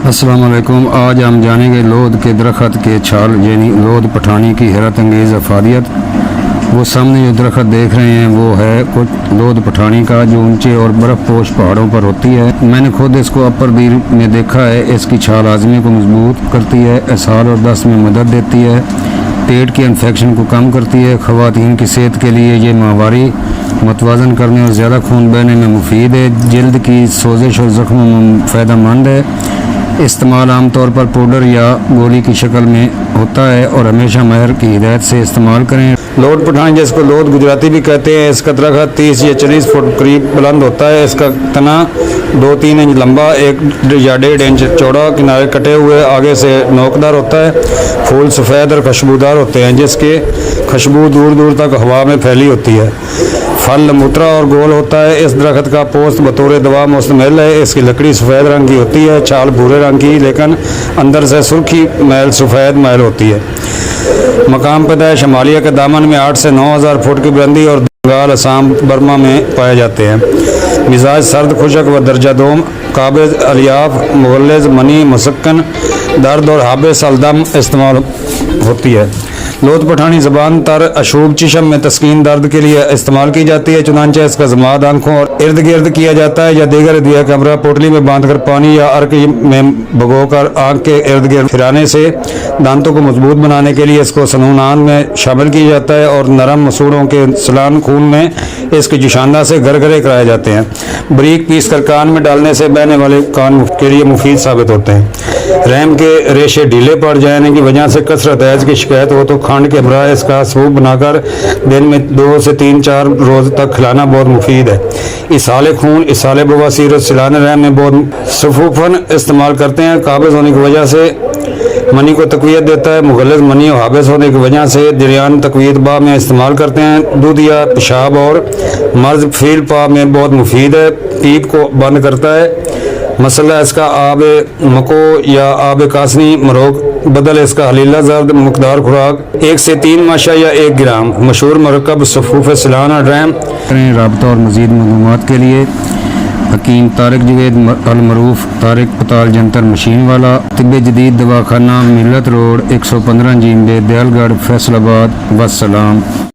السلام علیکم۔ آج ہم جانیں گے لود کے درخت کے چھال یعنی لود پٹھانی کی حیرت انگیز افادیت۔ وہ سامنے جو درخت دیکھ رہے ہیں وہ ہے کچھ لود پٹھانی کا، جو اونچے اور برف پوش پہاڑوں پر ہوتی ہے۔ میں نے خود اس کو اپر دیر میں دیکھا ہے۔ اس کی چھال ہاضمے کو مضبوط کرتی ہے، اسہال اور دست میں مدد دیتی ہے، پیٹ کے انفیکشن کو کم کرتی ہے۔ خواتین کی صحت کے لیے یہ ماہواری متوازن کرنے اور زیادہ خون بہنے میں مفید ہے۔ جلد کی سوزش اور زخموں میں فائدہ مند ہے۔ استعمال عام طور پر پاؤڈر یا گولی کی شکل میں ہوتا ہے اور ہمیشہ ماہر کی ہدایت سے استعمال کریں۔ لود پٹھانی جس کو لود گجراتی بھی کہتے ہیں، اس کا درخت 30 یا 40 فٹ قریب بلند ہوتا ہے۔ اس کا تنا 2-3 انچ لمبا، 1 یا 1.5 انچ چوڑا، کنارے کٹے ہوئے، آگے سے نوکدار ہوتا ہے۔ پھول سفید اور خوشبودار ہوتے ہیں، جس کے خوشبو دور دور تک ہوا میں پھیلی ہوتی ہے۔ پھل لمبوترا اور گول ہوتا ہے۔ اس درخت کا پوست بطور دوا مستعمل ہے۔ اس کی لکڑی سفید رنگ کی ہوتی ہے، چھال بھورے رنگ کی، لیکن اندر سے سرخی میل سفید میل ہوتی ہے۔ مقام پیدائش شمالیہ کے دامن میں 8 سے 9,000 فٹ کی بلندی اور بنگال، آسام، برما میں پائے جاتے ہیں۔ مزاج سرد خشک و درجہ دوم، قابض، الیاف، مغلظ، منی، مسکن، درد اور حابس الدم استعمال ہوتی ہے۔ لود پٹھانی زبان تر اشوب چشم میں تسکین درد کے لیے استعمال کی جاتی ہے، چنانچہ اس کا ضماد آنکھوں اور ارد گرد کیا جاتا ہے یا دیگر ادویہ کا امرہ پوٹلی میں باندھ کر پانی یا عرق میں بھگو کر آنکھ کے ارد گرد پھرانے سے دانتوں کو مضبوط بنانے کے لیے اس کو سنونان میں شامل کیا جاتا ہے، اور نرم مسوڑوں کے سلان خون میں اس کی جوشاندہ سے گرگرے کرائے جاتے ہیں۔ بریک پیس کر کان میں ڈالنے سے بہنے والے کان کے لیے مفید ثابت ہوتے ہیں۔ رحم کے ریشے ڈھیلے پڑ جانے کی وجہ سے کثرت حیض کی شکایت ہو تو کھنڈ کے ہمراہ اس کا سوپ بنا کر دن میں 2 سے 3-4 روز تک کھلانا بہت مفید ہے۔ اسہال خون، اسہال بواسیر اور سیلان رحم میں بہت صفوفاً استعمال کرتے ہیں۔ قابض ہونے کی وجہ سے منی کو تقویت دیتا ہے۔ مغلظ منی اور حابس ہونے کی وجہ سے جریان تقویت پا میں استعمال کرتے ہیں۔ دودھ یا پیشاب اور مرض فیل پا میں بہت مفید ہے، پیپ کو بند کرتا ہے۔ مسئلہ اس کا آب مکو یا آب کاسنی مروک بدل اس کا حلیلہ زرد مقدار خوراک 1 سے 3 ماشا یا 1 گرام۔ مشہور مرکب صفوف سیلان اور رحم۔ رابطہ اور مزید معلومات کے لیے حکیم طارق جوید المعروف طارق پتال جنتر مشین والا، طب جدید دواخانہ، ملت روڈ، 115 جیمبے، دیال گڑھ، فیصل آباد۔ والسلام۔